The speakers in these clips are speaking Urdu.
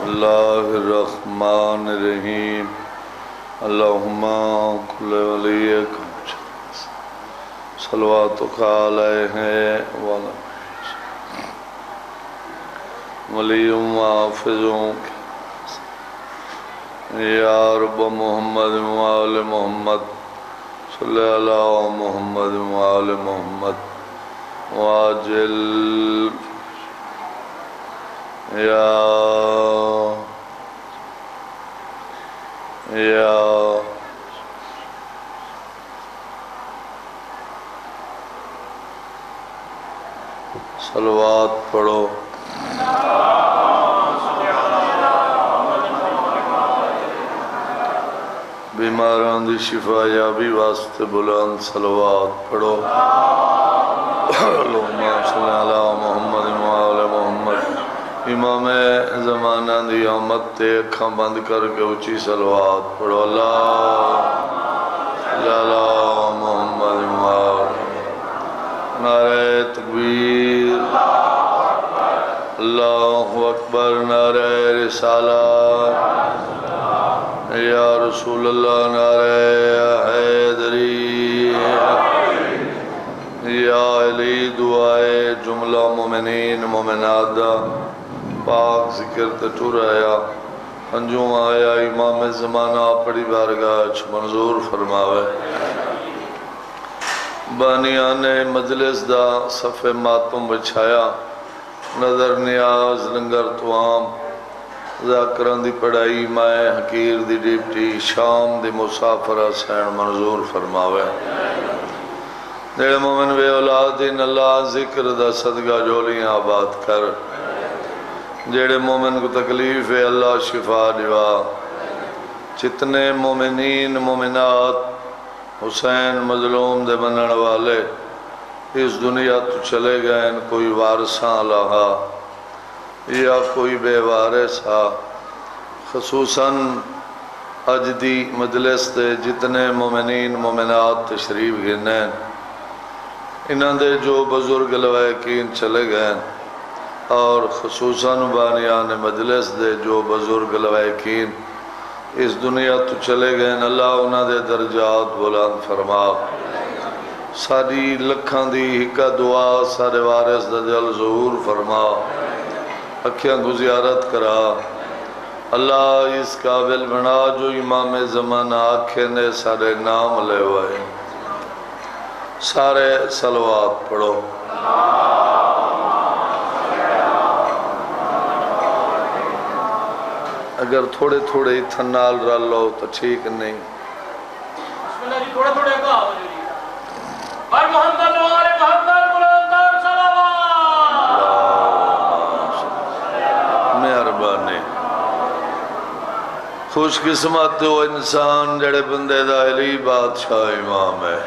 اللہ الرحمن الرحیم اللہم کل ولیک صلواتک علیہ ولی و حافظوں یا رب محمد و آل محمد صلی اللہ محمد و آل محمد واجل صلوات پڑھو بیماران دی شفا یابی واسطے بلند صلوات پڑھو اللہم صلی علی محمد و آل محمد امام زمانہ دی آمد تے اکھاں بند کر کے اچھی صلوات پڑھو اللہ صلی علی محمد و آل نعرہ تکبیر اللہ اکبر نعرہ رسالت یا رسول اللہ نعرہ حیدری یا علی دعائے جملہ مومنین مومنات دا پاک ذکر تٹور آیا انجوم آیا امام زمانہ پڑی بارگاہ منظور فرماوے بانیان مجلس دا صفِ ماتم بچھایا نظر نیاز لنگر توام ذاکران دی پڑھائی مائے حقیر دی ڈیپٹی شام دی مسافرہ سین منظور فرماوے دیڑے مومن بے اولادین اللہ ذکر دا صدقہ جولیاں آباد کر جیڑے مومن کو تکلیف ہے اللہ شفا دیوا جتنے مومنین مومنات حسین مظلوم دے بنن والے اس دنیا تو چلے گئے کوئی وارثاں لہا یا کوئی بے وارثا خصوصاً اج دی مجلس دے جتنے مومنین مومنات تشریف گنیں انہاں دے جو بزرگ لوائقین چلے گئے اور خصوصاً بانیان مجلس دے جو بزرگ لوائقین اس دنیا تو چلے گئے اللہ انہاں دے درجات بلند فرما ساری لکھاں دی ہکا دعا سارے وارث دا جل ظہور فرما اکھیاں کو زیارت کرا اللہ اس قابل بنا جو امام زمانہ آنکھیں نے سارے نام لے ہوئے سارے صلوات پڑھو اگر تھوڑے تھوڑے اتھنال رہ لو تو ٹھیک نہیں بسم اللہ جی تھوڑے تھوڑے کا ہو جی بر محمد و آل محمد بلندر صلوات مہربانی خوش قسمت وہ انسان جڑے بندے دا علی بادشاہ امام ہے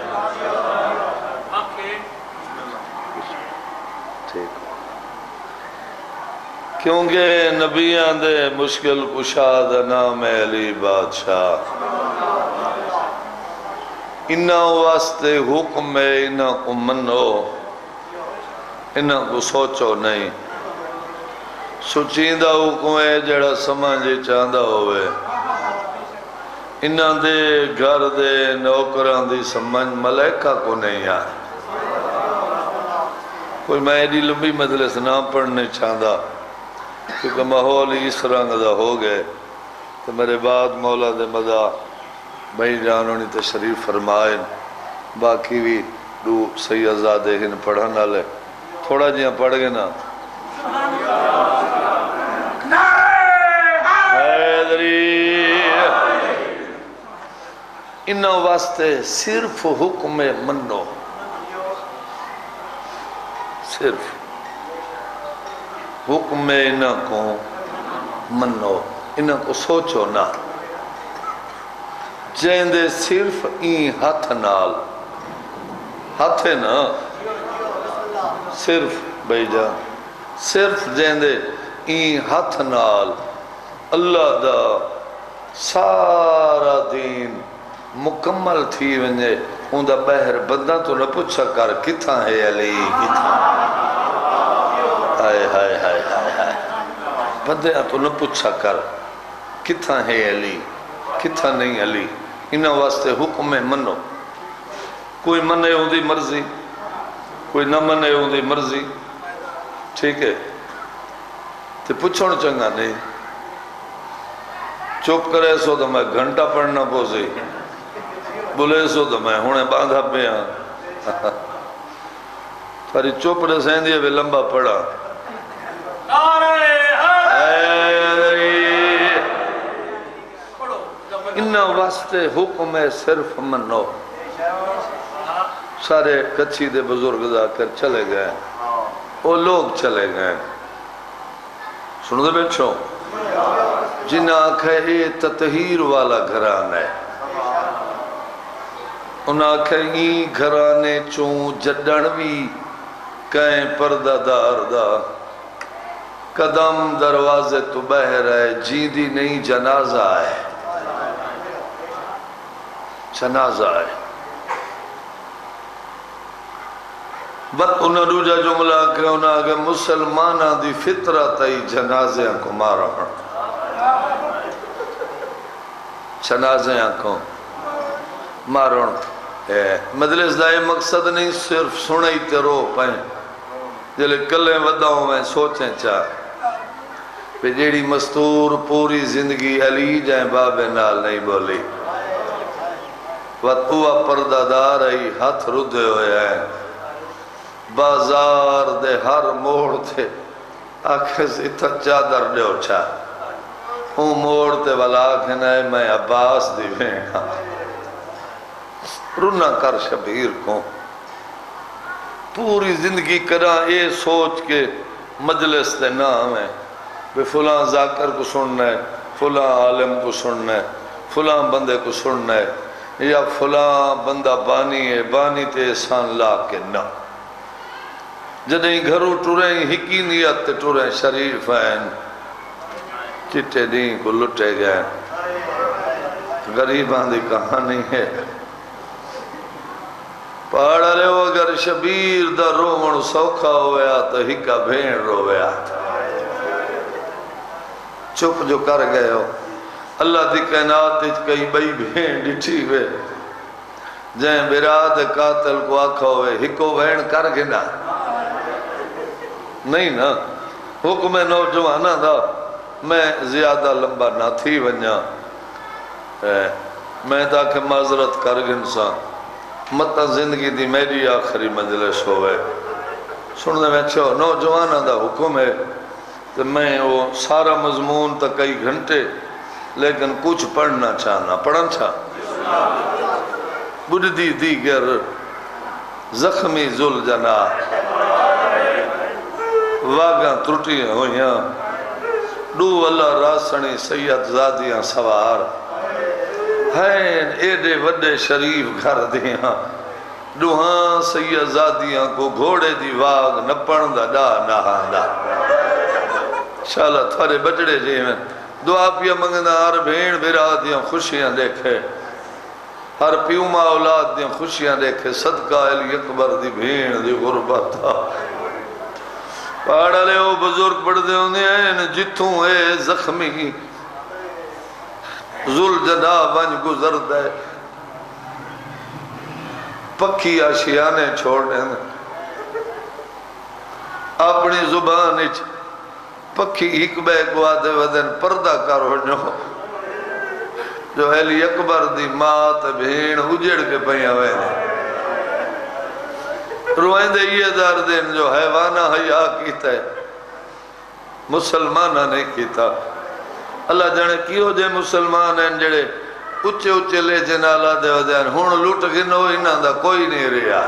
کیونکہ نبیان دے مشکل کشاد نام علی بادشاہ انہاں واسطے حکم ہے انہاں کو منو انہاں کو سوچو نہیں سچیندہ حکم ہے جڑا سمجھے چاندہ ہوئے انہاں دے گھر دے نوکران دی سمجھ ملائکہ کو نہیں آئے کوئی میں ایڈی لمبی مجلس نہ پڑھنے چاندہ کیونکہ ماحول اس رنگ دا ہو گئے تو میرے بعد مولا دے مدہ بھائی جانوں نے تشریف فرمائیں باقی بھی دو سیدزادے ہن پڑھنا لے تھوڑا جیاں پڑھ گئے نا حیدری انہوں واسطے صرف حکم منو صرف حکم انہوں کو منو انہوں کو سوچو نہ جیندے صرف این ہاتھ نال ہاتھ نا صرف بھائی جان صرف جیندے این ہاتھ نال اللہ دا سارا دین مکمل تھی ونجے ان دا بہر بندہ تو نہ پوچھا کر کتھاں ہے علی کتھاں ہائے ہائے ہائے ہائے ہائے بندے تو نہ پوچھا کر کتھاں ہے علی کتھاں نہیں علی، انہاں واسطے حکم منو، کوئی منے ہوں دی مرضی کوئی نہ منے ہوں دی مرضی، ٹھیک ہے؟ تے پوچھوڑ چنگا نہیں، چپ کرے سو تو میں گھنٹہ پڑھنا پوسی، بولے سو تو میں ہونے باندھا پہ ہاں تھاری چپ رسین دیئے بھی لمبا پڑھا انہا واسطے حکم ہے صرف منو۔ سارے کچھی دے بزرگ جا کر چلے گئے، وہ لوگ چلے گئے، سنو دے بیٹھو جنہاں آکھے یہ تطہیر والا گھران ہے، انہاں آکھے یہ گھرانے چون جڈن بھی کہیں پردہ دار دا قدم دروازے تو بہر ہے، جیدی نہیں جنازہ ہے، جنازہ ہے۔ بات انہاں روجہ جملہ کہ انہاں کہ مسلمانہ دی فطرت ای جنازیاں کو مارا ہاں، جنازیاں کو مارا ہے۔ مجلس دائے مقصد نہیں صرف سنائی تے رو پائیں جلے کلیں وداؤں میں سوچیں چاہ پہ جیڑی مستور پوری زندگی علی جائیں بابے نال نہیں بولی، وقت ہوا پردہ دار ای ہاتھ ردے ہوئے ہیں، بازار دے ہر موڑ تے آنکھیں سے اتھا چادر دے اچھا ہوں موڑ تے والا آنکھیں نائے میں عباس دی بھینا رونا کر شبیر کو پوری زندگی کرا یہ سوچ کے مجلس تے نام ہے بے فلاں ذاکر کو سننا ہے، فلاں عالم کو سننا ہے، فلاں بندے کو سننا ہے، یا فلاں بندہ بانی ہے، بانی تے احسان لا کے نہ جنہیں گھروں ٹوریں ہکی نیت تے ٹوریں شریف ہیں، چٹے دین کو لٹے گئے، غریبان دی کہانی ہے۔ پاڑا لے وہ اگر شبیر دا رومن سوکھا ہویا تو ہکا بھین رویا، چپ جو کر گئے ہو اللہ دی کائنات کئی بئی بھین ڈٹھی ہوئے جائیں براد قاتل کو آکھا ہوئے ہکو بھین کر گنا نہیں نا، حکم نوجوانہ دا میں زیادہ لمبا نہ تھی ونیا میں تاکہ معذرت کر گنسا مطا زندگی دی میری آخری مجلس ہوئے سننے میں چھو نوجوانہ دا حکم ہے تو میں وہ سارا مضمون تا کئی گھنٹے لیکن کچھ پڑھنا چاہنا پڑھن چاہ بڑھدی دیگر زخمی ذل جنا واگاں ترٹیاں ہویاں ڈو اللہ راسنی سید زادیاں سوار ہیں ایڈے وڈے شریف گھر دیاں ڈوہاں سید زادیاں کو گھوڑے دی واگ نپن دا ڈا نہاندا شاءاللہ تھارے بچڑے جی میں دعا پیا منگنا ہر بھین بیرا دیاں خوشیاں دیکھے ہر پیوما اولاد دیاں خوشیاں دیکھے صدقہ علی اکبر دی بھین دی غربت پاڑا لے وہ بزرگ پڑھ دے ہوندے ہیں جتوں اے زخمی ذل جدا ونج گزر دے پکی آشیانے چھوڑ دیں اپنی زبان اچھ پکی ایک بے کو آدھے ودن پردہ کر ہو جو علی اکبر دی مات بھین اجڑ کے پہیاں ہوئے روئیں دے یہ دار دین جو حیوانہ حیاء کیتا ہے مسلمانہ نہیں کیتا اللہ جانے کیوں جے مسلمان ہیں جڑے اچھے اچھے لے جنالہ دے ودین ہون لوٹ گنو انہاں دا کوئی نہیں رہا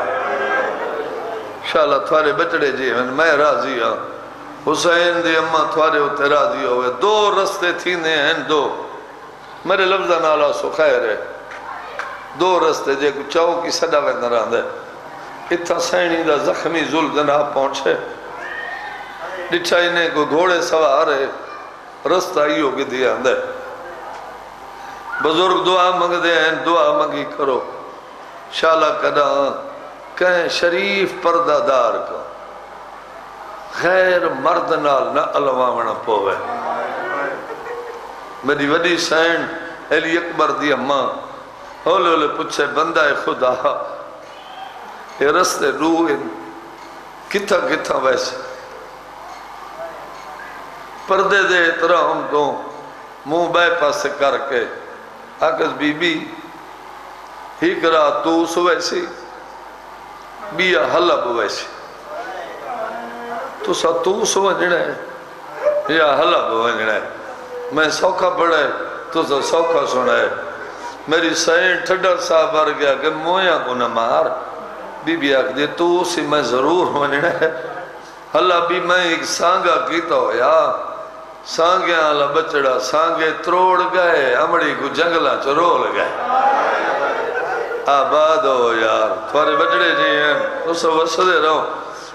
انشاءاللہ تھوارے بچڑے جی میں راضی ہوں حسین دی اممہ تھوارے ہوتے راضی ہوئے دو رستے تھینے ہیں دو میرے لفظہ نالا سو خیر ہے دو رستے جے کو چاہو کی صدا میں نران دے اتھا سینی دا زخمی ذل جناب پہنچے ڈچھا انہیں کو گھوڑے سوارے رستہ ہیوں کی دیا اندے بزرگ دعا مانگ دے ہیں دعا مانگی کرو شالا کنا کہیں شریف پردہ دار کا خیر مرد نال نہ علوامنا پوے میری وڈی سین علی اکبر دی اماں ہولے ہولے پوچھے بندہ خدا یہ رستے روح کتھا کتھا ویسے پردے دے احترام تو منہ بے پاسے کر کے آکس بی بی ہی کرا تو سو ویسی بیا حلب ویسی تو سا تو سو ونجڑا ہے یا حلب ونجڑا ہے میں سوکھا پڑھا ہے تو سا سوکھا سنا ہے میری سین ٹھڈا سا بھر گیا کہ مویاں کو نہ مار بی بی آکھ دے تو اسی میں ضرور ونجڑا ہے حلب بھی میں ایک سانگا کیتا ہو یا سانگے آلہ بچڑا سانگے تروڑ گئے امڑی کو جنگلہ چرول گئے آباد ہو یار تھوڑے بچڑے جی ہیں اس وسدے رہو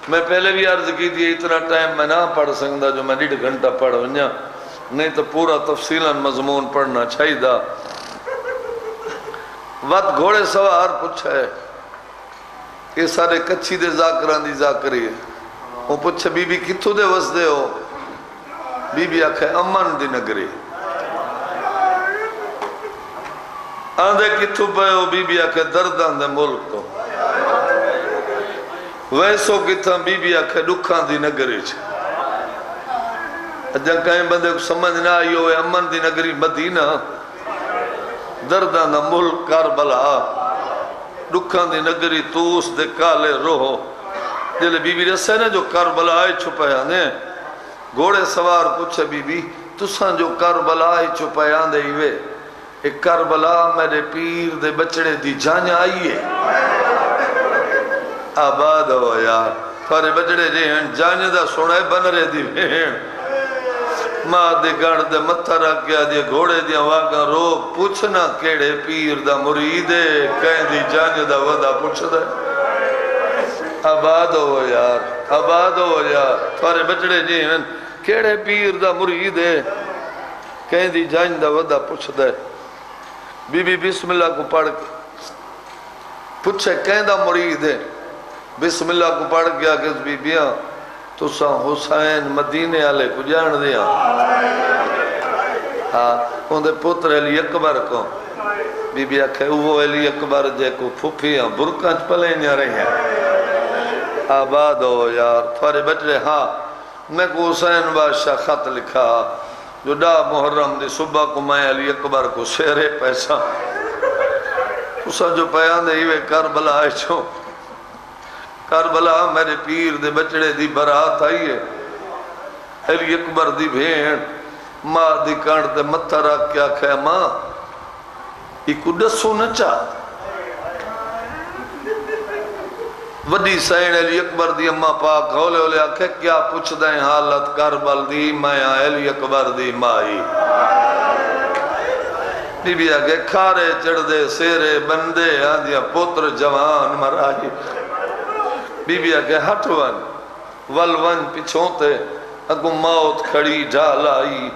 میں پہلے بھی عرض کی تھی اتنا ٹائم میں نہ پڑھ سکتا جو میں 1.5 گھنٹہ پڑھ ونیا نہیں تو پورا تفصیلاً مضمون پڑھنا چاہیے دا وقت گھوڑے سوار پوچھا ہے یہ سارے کچھی دے ذاکران دی ذاکری ہے وہ پوچھا بی بی کتھو دے وسدے ہو بی بی آکھے امن دی نگری آندھے کتھو پہ ہو بی بی آکھے دردان دے ملک تو ویسو کتھا بی بی آکھے دکھان دی نگری چھے جب کہیں بندے کو سمجھ نہ آئی ہوئے امن دی نگری مدینہ دردان دا ملک کربلا دکھان دی نگری توس دے کالے روحو جلے بی بی رسے نے جو کربلا آئے چھپایا نے گھوڑے سوار پوچھے بی بی تساں جو کربلا آئے چھپایا دے ہوئے ایک کربلا میرے پیر دے بچڑے دی جان آئی ہے آباد ہو یار تھوڑے بچڑے جی ہیں جان دا سوڑے بن رہے دی بہن ماں دے گھڑ دے متھا رکھ گیا دے گھوڑے دیا واقعا رو پوچھنا کیڑے پیر دا مرید ہے کہیں دی جان دا ودا پوچھ دے آباد ہو یار آباد ہو یار تھوڑے بچڑے جی ہیں کیڑے پیر دا مرید ہے کہیں دی جان دا ودا پوچھ دے بی بی بسم اللہ کو پڑھ کے پوچھے کہیں دا مرید ہے بسم اللہ کو پڑھ گیا کہ بی بیاں تو سا حسین مدینے آلے کو جان دیا ان دے پتر علی اکبر کو بی بی آکھے وہ علی اکبر جے کو پھوپیاں برکانچ پلے نیا رہی ہیں آباد ہو یار تھوڑے بچے ہاں میں کو حسین بادشاہ خط لکھا جو ڈا محرم دی صبح کو میں علی اکبر کو شیرے پیسہ اسا جو پیان دے ہیوے کربلا آئے چھو کربلا میرے پیر دے بچڑے دی برات آئی ہے علی اکبر دی بھین ماں دی کانٹ دے متھا رکھ کیا کھے ماں ایکو ڈسو نچا وڈی سین علی اکبر دی اماں پاک ہولے ہولے آکھے کیا پوچھ دیں حالت کربل دی میں علی اکبر دی مائی بی بی آکھے کھارے چڑھ دے سیرے بندے آندیا پتر جوان مرائی بی بی آکھے ہٹون ولون پچھوتے اگو موت کھڑی ڈھال آئی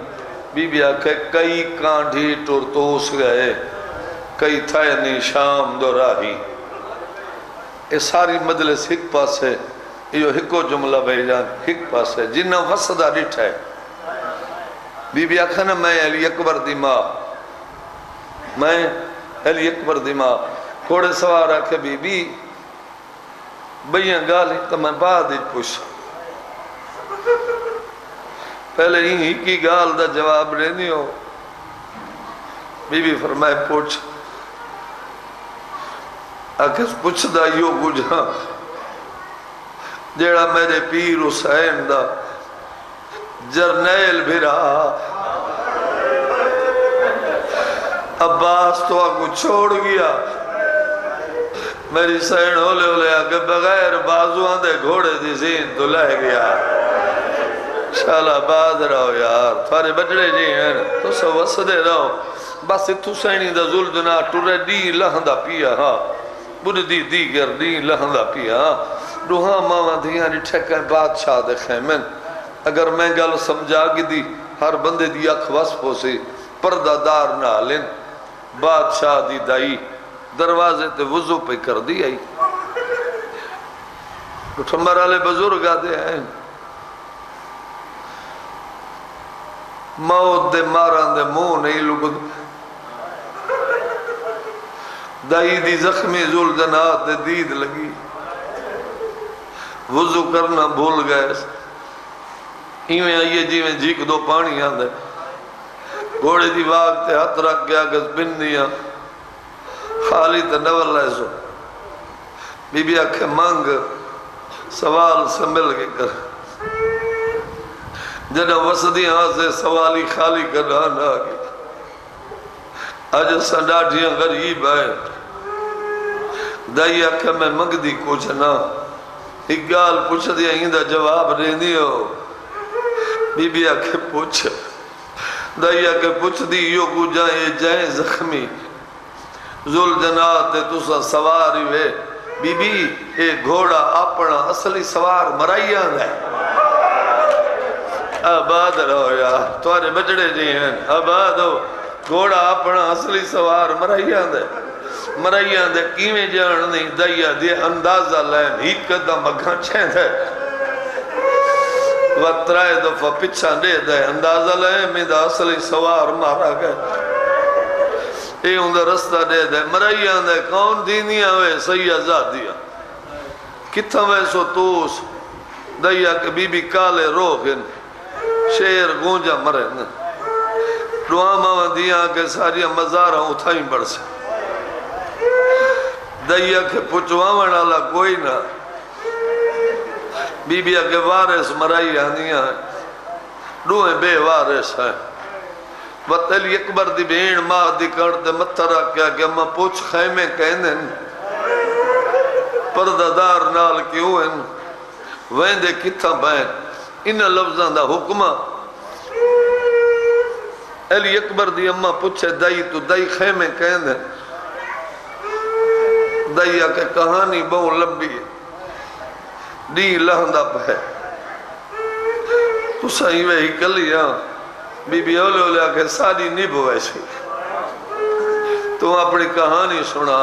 بی بی آکھے کئی کانڈھی ٹرتوس گئے کئی تھائنی شام دو راہی یہ ساری مجلس ہک پاس ہے یہ ہکو جملہ بھائی جان ہک پاس ہے جنہ وسدہ ڈٹھ ہے بی بی آکھنا میں علی اکبر دی ماں میں علی اکبر دی ماں کوڑے سوار آکھے بی بی بھئیاں گالی تو میں بعد ہی پوچھ پہلے ہی کی گال دا جواب رہنی ہو بی بی فرمائے پوچھ آکھس پوچھ دا یو گجھا جیڑا میرے پیر حسین دا جرنیل بھی رہا عباس تو آگو چھوڑ گیا میری سین ہولے ہولے آگے بغیر بازوان دے گھوڑے دی زین تو لے گیا شالا باز رہو یار تھارے بچڑے جی ہیں تو سو وسدے رہو بس اتھو سینی دا زلدنا ٹورے دی لہندہ پیا ہاں بڑھ دی دیگر دی لہندہ پیا روحاں ماں دیاں دی ٹھیکیں بادشاہ دے خیمن اگر میں گل سمجھا گی دی ہر بندے دی اکھ وصفوں سے پردہ دار نہ لین بادشاہ دی دائی دروازے تے وضو پہ کر دی آئی اٹھمبر آلے بزرگ آدھے ہیں موت دے ماراں دے منہ نہیں لگد دائی دی زخمی ذوالجناح دے دید لگی وضو کرنا بھول گئے ایویں آئیے جیویں جھیک دو پانی آندے گھوڑے دی واگ تے ہاتھ رکھ گیا گز بندیاں خالی تے نور لائے سو بی بی آکھے مانگ سوال سے مل کے کر جنہ وسدی ہاں سے سوالی خالی کرنا نہ آگی آج سنڈاٹیاں غریب ہے دائی آکھے میں منگ دی کچھ نہ ایک گال پوچھ دیا ہیندہ جواب رہنی ہو بی بی آکھے پوچھ دائی آکھے پوچھ دی یو کو جائیں زخمی ذوالجناح تے تُسا سواری وے بی بی اے گھوڑا اپنا اصلی سوار مرائیاں ہے آباد رہو یار توارے بچڑے جی ہیں آباد ہو گھوڑا اپنا اصلی سوار مرائیاں دے کیویں جان نہیں دائیا دے اندازہ لین ہی قدم اگھاں چھین دے وطرائے دفعہ پچھا دے دے اندازہ لین میں دا اصلی سوار مارا گئے اے اندھا رستہ دے دے مرائیاں دے کون دینیاں ہوئے سیاہ ذاتیاں کتھا میں سو توس دائیا کہ بی بی کالے روغن شیر گونجا مرے دعا ماں دیاں کہ ساریاں مزارہ اتھائیں بڑھ سے دائیا کہ پچھواں ڈالا کوئی نہ بی بی کے وارث مرائی آنیاں ہیں دوئے بے وارث ہیں وطلی اکبر دی بین ماں دی کرتے مترہ کیا کہ ماں پوچھ خیمے کہنے پرددار نال کیوں ہیں ویندے کتھا بین ان لفظاں دا حکمہ علی اکبر دی اماں پوچھے دائی تو دائی خیمے کہنے دائیا کہ کہانی بہت لمبی ہے دی لہندہ پہ تو سہی وہی کلیاں بی بی اولے اولے آکے ساری نیبو ایسی تو اپنی کہانی سنا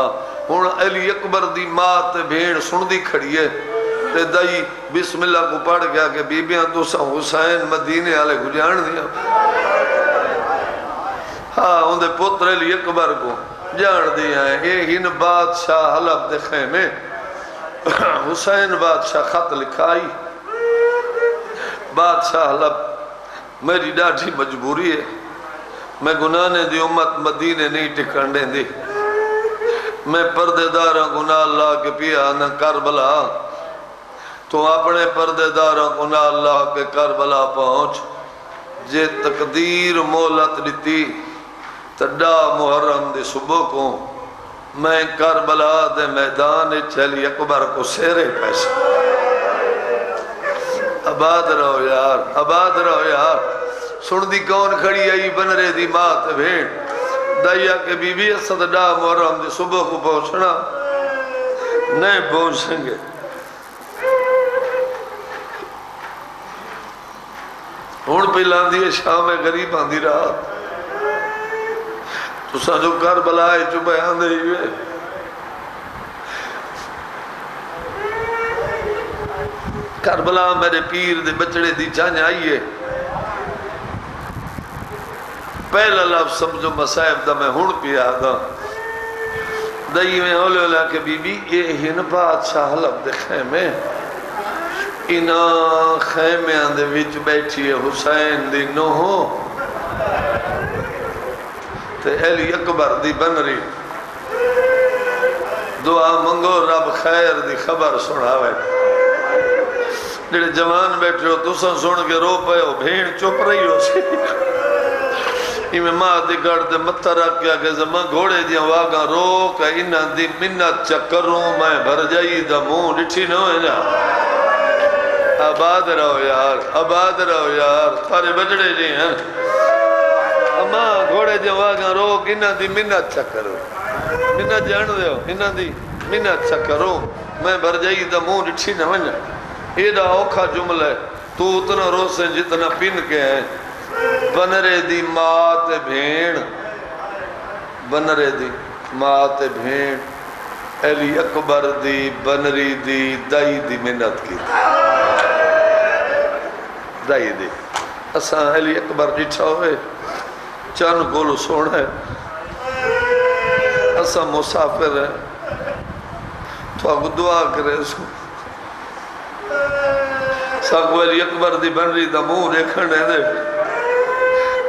ہون علی اکبر دی مات بھیڑ سن دی کھڑی ہے تے دائی بسم اللہ کو پڑھ گیا کہ بی بیاں تو سا حسین مدینے آلے گجان دیا ہاں اندھے پتر علی اکبر کو جان دیا ہے اے ہن بادشاہ حلب دے خیمے حسین بادشاہ خط لکھائی بادشاہ حلب میری ڈاٹھی مجبوری ہے میں گناہنے دی امت مدینے نہیں ٹکن دیں دی میں پردے دارہ گناہ اللہ کے پیا نہ کربلا تو اپنے پردے دارہ گناہ اللہ کے کربلا پہنچ جے تقدیر مولت دیتی تڈا محرم دے صبح کو میں کربلا دے میدان چلی اکبر کو سیرے پیسے آباد رہو یار آباد رہو یار سن دی کون کھڑی آئی بن رہے دی مات بھیڑ دائیا کے بی بی اسد ڈا محرم دی صبح کو پہنچنا نہیں پہنچیں گے ہون پہ لاندی ہے شام غریب آندھی رات تو سانجو کربلا ہے جو بیان دے ہوئے کربلا میرے پیر دے بچڑے دی جان آئیے پہلا لفظ سمجھو مسائب دا میں ہون پی آگا دائی میں اولے اولا کہ بی بی یہ ہن بادشاہ حلب دے خیمے اینا خیمے آندے وچ بیٹھی ہے حسین دی نوہو تے علی اکبر دی بن رہی دعا منگو رب خیر دی خبر سناوے جڑے جوان بیٹھے ہو تو سن کے رو پے ہو بھیڑ چپ رہی ہو سی میں ماں دی گڑ دے متھا رکھ کیا کہ زمان گھوڑے دیاں واگاں رو کہ انہاں دی منت چکروں میں بھر جائی دا موں ڈٹھی نہ ہوئے نا آباد رہو یار آباد رہو یار تھارے بچڑے جی ہیں اما گھوڑے دیاں واگاں رو کہ انہاں دی منت چکروں منت جان دے ہو انہاں دی منت چکروں میں بھر جائی دا موں ڈٹھی نہ ہوئے ایڈا اوکھا جملہ ہے تو اتنا روسیں جتنا پن کے ہیں بنرے دی مات بھیڑ بنرے دی مات بھیڑ علی اکبر دی بنری دی دائی دی منت کی دائی دی اساں علی اکبر ڈٹھا ہوئے چند گولو سونا ہے اساں مسافر ہیں تو آگو دعا کرے سو ساکو علی اکبر دی بن رہی دا منہ دیکھنے دے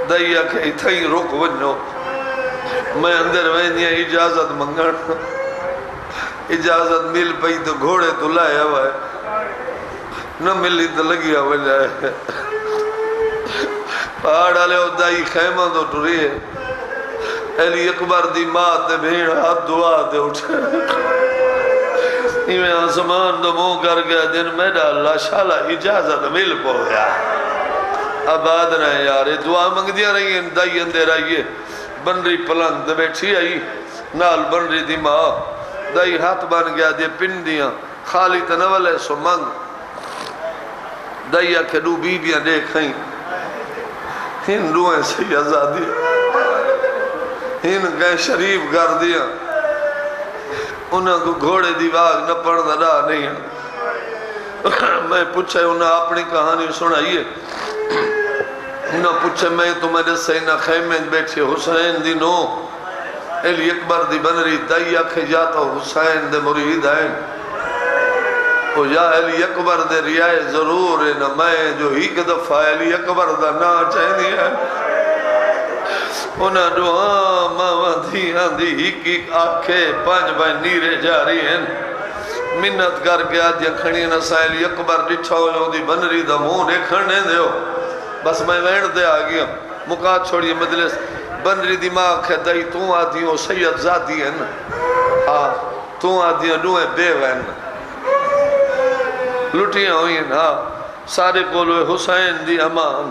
دائیا کہ اتھائی رک ونجو میں اندر وینیا اجازت منگن اجازت مل پئی تو گھوڑے تو لائے ہوئے نہ ملی تو لگیا وجائے پہاڑ آلے ہو دائی خیمہ دو ٹوری ہے علی اکبر دی ماں تے بھیڑ ہاتھ دعا دے اٹھے میں آسمان دو منہ کر گیا دن میں ڈالا شالا اجازت مل پو گیا آباد رہے یار دعا منگ دیا رہی ہیں دائی اندر آئیے بن رہی پلنگ دے بیٹھی آئی نال بن رہی دی ماں دائی ہاتھ بن گیا دے پن دیا خالی تنول ہے سو منگ دائی آکھے دو بی بیاں دیکھیں ہندویں سے آزادی ہند گئے شریف کر دیا انہاں کو گھوڑے دی واگ نہ پڑھنا رہا نہیں میں پوچھے انہاں اپنی کہانی سنائیے انہاں پوچھے میں تمہارے سینہ خیمیں بیٹھے حسین دی نو علی اکبر دی بن رہی دائی آکھے جاتا حسین دے مرید ہیں او یا علی اکبر دے ریائے ضرور ہے نہ میں جو ہی کہ دفعہ علی اکبر دا نا چاہنی ہے انہاں دعا ماں دی آندھی ہی کی آنکھیں پانچ بھائی نیرے جاری ہیں منت کر کے آدھیا کھڑی نسا علی اکبر ڈٹھا ہو دی بن رہی دا منہ دیکھنے دے ہو بس میں وینڈ دے آگیا مکات چھوڑیے مجلس بن رہی دی ماں کہ دائی تو آدھی ہو سید ذاتی ہیں ہاں تو آدھی ہو دوئے بے وین لٹیاں ہوئی ہیں ہاں سارے کولوے حسین دی امان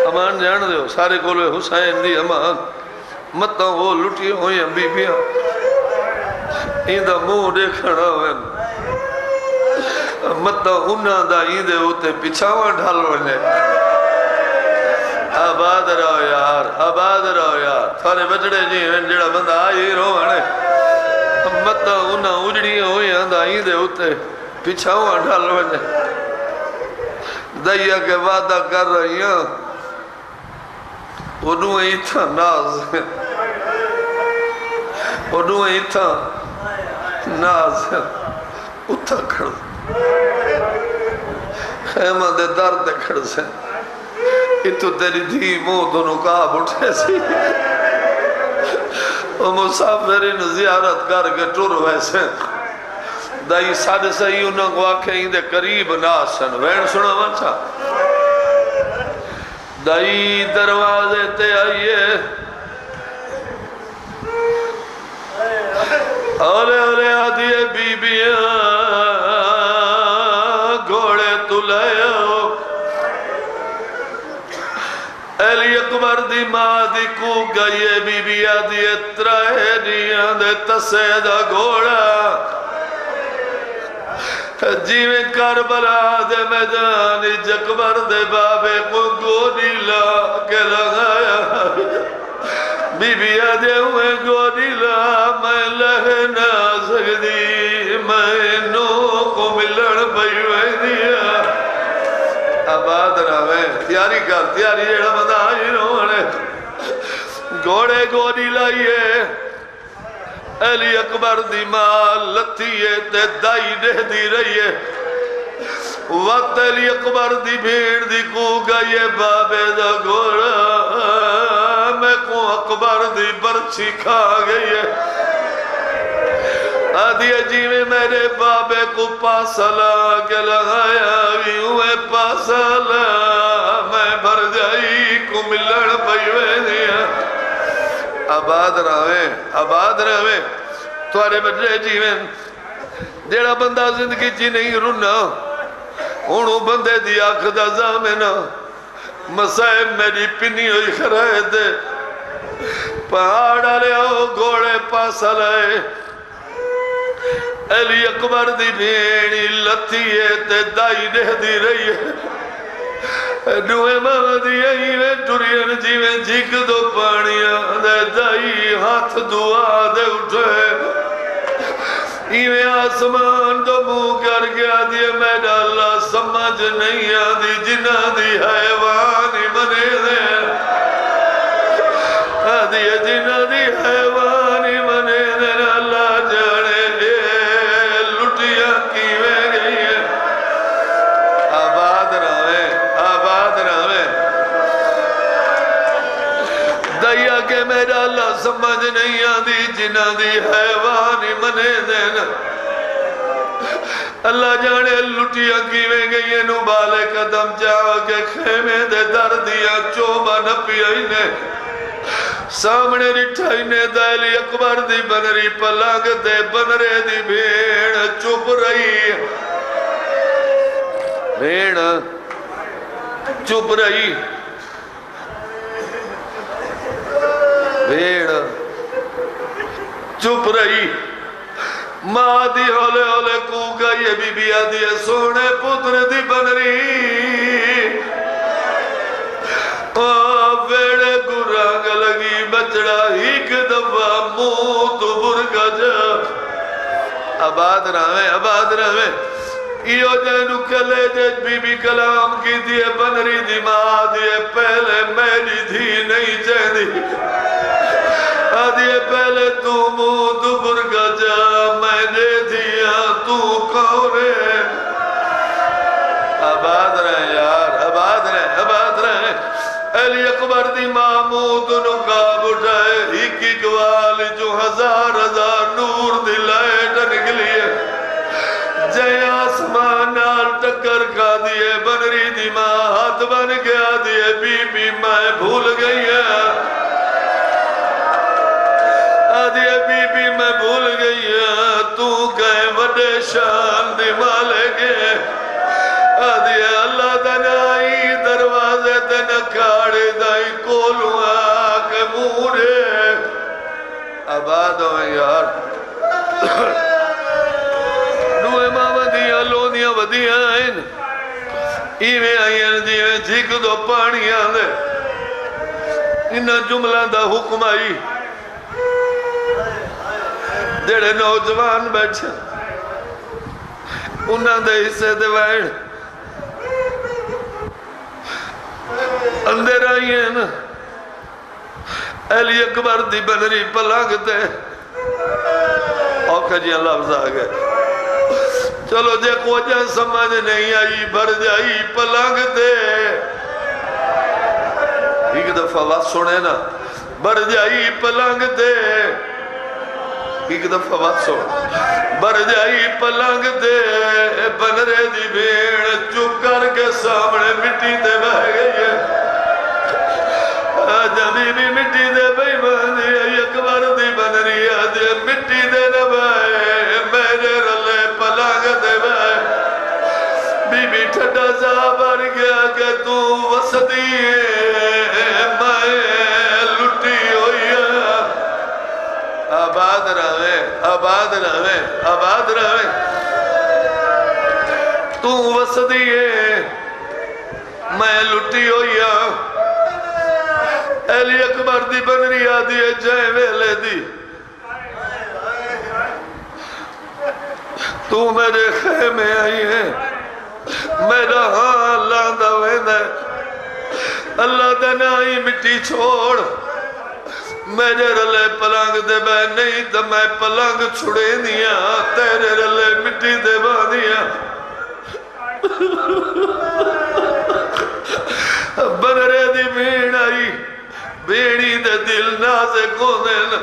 امان جان دے ہو سارے کولوے حسین دی امان مطا وہ لٹیاں ہوئی ہیں بی بیاں ایندہ منہ دیکھنا ہوئے مطا انہاں دا ایندے ہوتے پچھاواں ڈھال ہوئے آباد رہو یار تھارے بچڑے جی ہیں جڑا بندہ آئی رونے مطا انہاں اجڑی ہوئی ہیں دا ایندے ہوتے پچھاواں ڈھال ہوئے دائیا کے وعدہ کر رہی ہیں انہوں ایتھا ناز انہوں ایتھا ناز اتھا کھڑ خیمہ دے در دے کھڑ سے اتو تیری دھی مو دونوں کعب اٹھے سی وہ مسافرین زیارت کر کے ٹر ویسے دائی ساڑھ سہی انہوں کو آکھیں ہی دے قریب ناسن وین سنا منچا دائی دروازے تے آئیے اولے آدھیے بی بیاں گھوڑے تلائے ہو علی اکبر دی ماں دی کو گئیے بی بیاں دیئے ترائے دیاں دے تسے دا گھوڑا جیویں کربلا دے میدان اکبر دے بابے کو گوڑی لا کے لگایا بی بیاں دے ہوئے گوڑی لا میں لہ نہ سکتی میں نو کو ملن بھئیوے دیا آباد رہے تیاری کر تیاری جڑا بندہ آئی رونے گھوڑے گوڑی لائیے علی اکبر دی ماں لتھیے تے دائی دے دی رہیے وقت علی اکبر دی بھیڑ دی کو گئیے بابے دا گھوڑا میں کو اکبر دی برچی کھا گئیے آدھیے جی میں میرے بابے کو پاسلا کے لگایا بھی ہوئے پاسلا میں بھر جائی کو ملن بھئیوے دیا آباد رہے توارے بچے جیویں جیڑا بندہ زندگی جی نہیں رنا انہوں بندے دی آنکھ دا زامنہ مسائب میری پنی ہوئی خرائے دے پہاڑا لے آؤ گھوڑے پاسا لائے علی اکبر دی بھیڑی لتھیے تے دائی دے دی رہی ہے دوئے ماں دیئے میں ٹورین جیویں جھک دو پانیاں دے دائی ہاتھ دعا دے اٹھے ایویں آسمان تو منہ کر گیا دیے میرا اللہ سمجھ نہیں آدھی جنہ دی حیوان بنے دے آدھی جنہ دی حیوان بنے دے اللہ جانے اے لٹیاں کیویں گئی ہے آباد رہے دیا کہ میرا اللہ سمجھ نہیں آدھی جنہ دی حیوان منے دینا اللہ جانے لٹیاں کیویں گئی نو بالے قدم جاؤ کے خیمے دے در دیا چوبا نپی آئینے سامنے رٹھائی نے دائلی اکبر دی بنری پلانگ دے بنرے دی بھیڑ چپ رہی بھیڑ چپ رہی بھیڑ چپ رہی ماں دی ہولے ہولے کوکا یہ بی بی آدھی سونے پتر دی بنری ویڑے گرانگ لگی بچڑا ایک دفعہ موت برگا جا آباد رہے ایو جینو کلے جج بی بی کلام کی دیئے بنری دی ماں دیئے پہلے میری دھی نہیں چہدی آدھیے پہلے تو موت برگا جا میں نے دیا تو کونے آباد رہے یار آباد رہے علی اکبر دی معمود نقاب اٹھائے ایک اقوال جو ہزار نور دی لائٹ نکلی ہے جے آسمان نال ٹکر کھا دیئے بنری دی ماں ہاتھ بن گیا دیئے بی بی میں بھول گئی ہے آدھیے بی بی میں بھول گئی ہے تو کہے وڈے شان دی مالے گے آدھیے اللہ دنائی دروازے دن کھاڑے دائی کولوں آکے مورے آباد ہوئے یار نوے ماں ودیاں لونیاں ودیاں ہیں ایویں آئین دیویں جھک دو پانیاں دے انہاں جملہ دا حکم آئی جڑے نوجوان بیٹھے انہاں دے حصے دے وائن اندر آئیے نا علی اکبر دی بنری پلانگ تے اوکھا جی لفظ آ گئے چلو جے کوجہ سمجھ نہیں آئی بھر جائی پلانگ تے ایک دفعہ بات سنے نا بھر جائی پلانگ تے ایک دفعہ بات سن بھر جائی پلانگ تے بنرے دی بھیڑ چپ کر کے سامنے مٹی دے بہ گئی ہے جبی بھی مٹی دے بھئی باندھی اکبر دی بنری آدھے مٹی دے نبائے میرے رلے پلانگ دے بھائے بی بی ٹھڈا سا بھر گیا کہ تو وسطی میں لٹی ہوئی ہے آباد رہے تو وسطی میں لٹی ہوئی ہے علی اکبر دی بنری آدھی ہے جائے ویلے دی تو میرے خیمے آئی ہے میرا حال لاندہ ویندہ اللہ دنائی مٹی چھوڑ میرے رلے پلانگ دے بے نہیں تو میں پلانگ چھڑے دیا تیرے رلے مٹی دے با دیا بنرے دی بھیڑ آئی بیڑی دے دل نازے کونن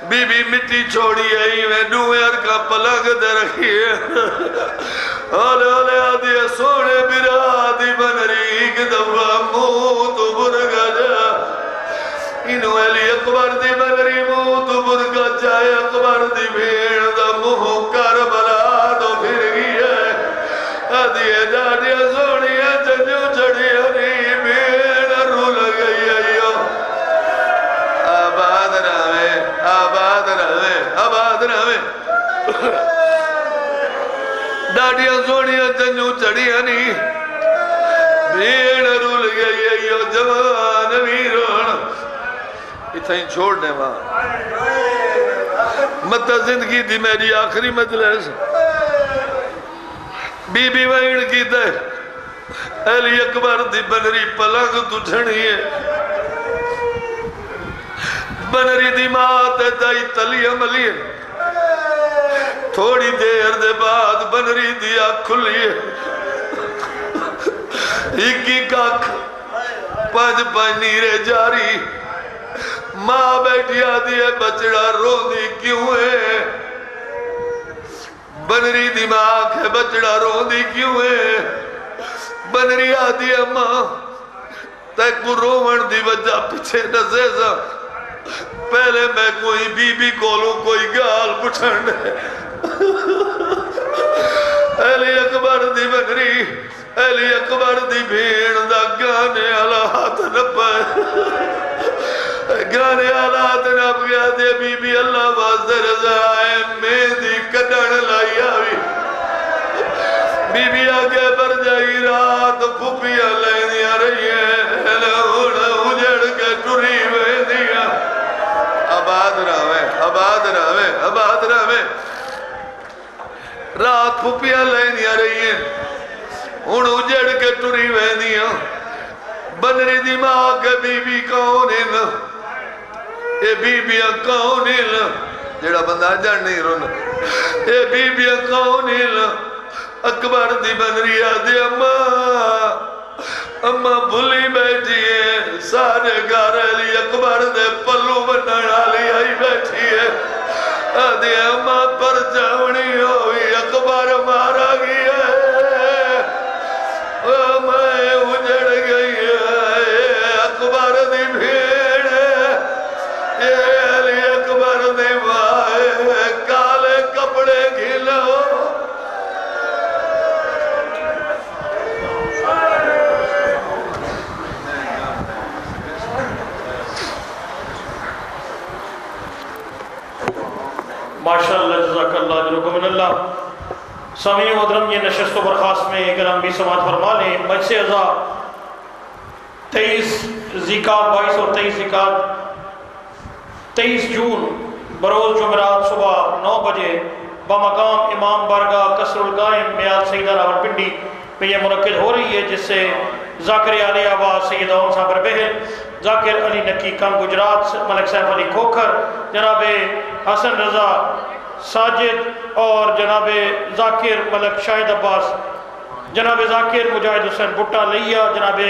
بی بی مٹی چھوڑی آئی میں نویر کا پلنگ دے رکھی ہے ہولے ہولے آدھی سونے برا دی بنری ایک دفعہ موت برگا جا انہوں علی اکبر دی بنری موت برگا جائے اکبر دی بھیڑ دا موہ کربلا دو پھر گئی ہے آدھی جاڑی سونی چنجو چڑی ہنی بھیڑ رول گئی ہے آباد رہے ڈاڑیاں سونیاں چنجو چڑیاں نہیں بھیڑ رول گئی ہے جوان ویرون اتھا ہی چھوڑنے وہاں متا زندگی دی میری آخری مجلس بی بی وائن کی دے علی اکبر دی بنری پلنگ تجھنی ہے بنری دی ماں تے دائی تلی عملی ہے تھوڑی دیر دے بعد بنری دی آنکھ کھلی ہے ایکی کاک پانچ نیرے جاری ماں بیٹھی آدھی ہے بچڑا رو دی کیوں ہے بنری دی ماں آنکھ بچڑا رو دی کیوں ہے بنری آدھی ہے ماں تے کو رومن دی وجہ پیچھے نزے سا پہلے میں کوئی بی بی کولوں کوئی گال پچھنڈ ہے علی اکبر دی بنری علی اکبر دی بھیڑ دا گانے آلات نپائے گانے آلات نپ گیا دے بی بی اللہ واسطے رضا آئے میں دی کڈن لائی آوی بی بی آگے بر جائی رات پھوپیاں لینیاں رہی ہیں اجڑ کے ٹری میں دیا آباد رہے رات پھوپیاں لینیاں رہی ہیں ہن اجڑ کے ٹری میں دیا بنری دی ماں کے بی بی کون ہیں اے بی بیاں کون ہیں جڑا بندہ جان نہیں رونا اے بی بیاں کون ہیں اکبر دی بنری آدھی اماں بھلی بیٹھی ہے سارے گھر علی اکبر دے پلو بنن والی آئی بیٹھی ہے آدھی اماں پر جاونی ہوئی اکبر مارا گیا ہے میں اجڑ گئی ہے اکبر دی بھیڑ یہ علی اکبر دی ماں کالے کپڑے گھلو ماشاءاللہ جزاک اللہ جزاکم اللہ سامعین محترم یہ نشست و برخاست میں اگر ہم بھی سماعت فرما لیں مجلس عزا 23 ذیقعدہ 22 اور 23 ذیقعدہ 23 جون بروز جمعرات صبح 9 بجے بمقام امام بارگاہ قصر القائم میال سیدہ راولپنڈی میں یہ منعقد ہو رہی ہے جس سے ذاکر علی آباد سید اون صابر بہل ذاکر علی نکی کم گجرات ملک سیف علی کھوکھر جناب حسن رضا ساجد اور جناب ذاکر ملک شاہد عباس جناب ذاکر مجاہد حسین بھٹا لیا جناب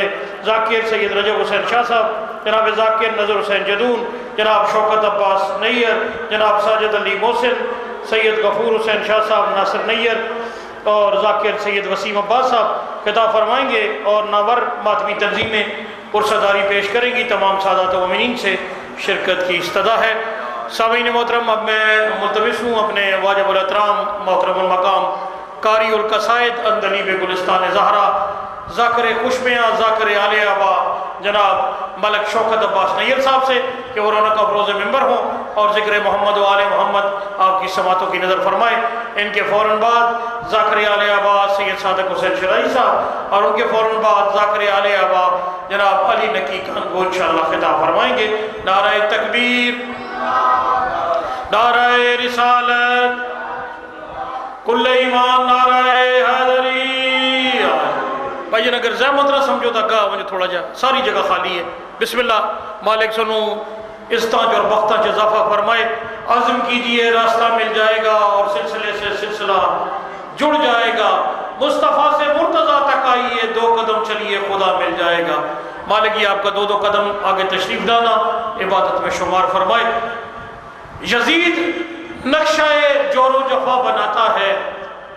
ذاکر سید رجب حسین شاہ صاحب جناب ذاکر نظر حسین جدون جناب شوکت عباس نیر جناب ساجد علی محسن سید غفور حسین شاہ صاحب ناصر نیر اور ذاکر سید وسیم عباس صاحب خطاب فرمائیں گے اور ناور ماتمی تنظیمیں پرسداری پیش کریں گی تمام سادات و مومنین سے شرکت کی استدعا ہے سامعین محترم اب میں ملتمس ہوں اپنے واجب الاحترام محترم المقام قاری القصائد اندلیب گلستان زہرا ذاکر خوشمیاں ذاکر آل آبا جناب ملک شوکت عباس نیر صاحب سے کہ وہ رونق افروز ممبر ہوں اور ذکر محمد و آل محمد آپ کی سماعتوں کی نظر فرمائیں ان کے فوراً بعد ذاکر آل آبا سید صادق حسین شرائی صاحب اور ان کے فوراً بعد ذاکر آل آبا جناب علی نکی خان کو انشاءاللہ خطاب فرمائیں گے نعرہ تکبیر نعرہ رسالت کل ایمان نعرہ حیدری بھائی اگر زحمت نہ سمجھو تا گاہ مجھے تھوڑا جا ساری جگہ خالی ہے بسم اللہ مالک سنو استانج اور بختانج اضافہ فرمائے عزم کیجئے راستہ مل جائے گا اور سلسلے سے سلسلہ جڑ جائے گا مصطفیٰ سے مرتضیٰ تک آئیے 2 قدم چلیے خدا مل جائے گا مالک یہ آپ کا 2 قدم آگے تشریف لانا عبادت میں شمار فرمائے یزید نقشہ جور و جفا بناتا ہے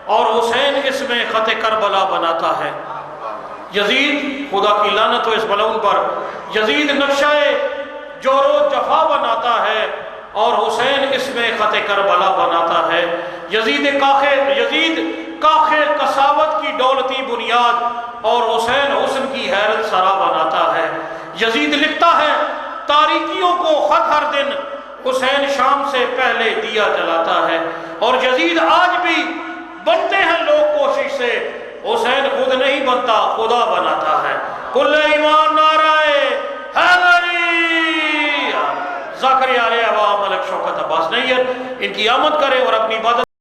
اور حسین اس میں خط کربلا بناتا ہے یزید خدا کی لعنت ہو اس ملعون پر یزید نقشہ جور و جفا بناتا ہے اور حسین اس میں خط کربلا بناتا ہے یزید کاخ قساوت کی دولتی بنیاد اور حسین حسن کی حیرت سرا بناتا ہے یزید لکھتا ہے تاریکیوں کو خط ہر دن حسین شام سے پہلے دیا جلاتا ہے اور یزید آج بھی بنتے ہیں لوگ کوشش سے حسین خود نہیں بنتا خدا بناتا ہے کل ایمان نعرہ حیدری ذاکر آل آبا ملک شوکت عباس مسنیت ان کی آمد کرے اور اپنی عبادت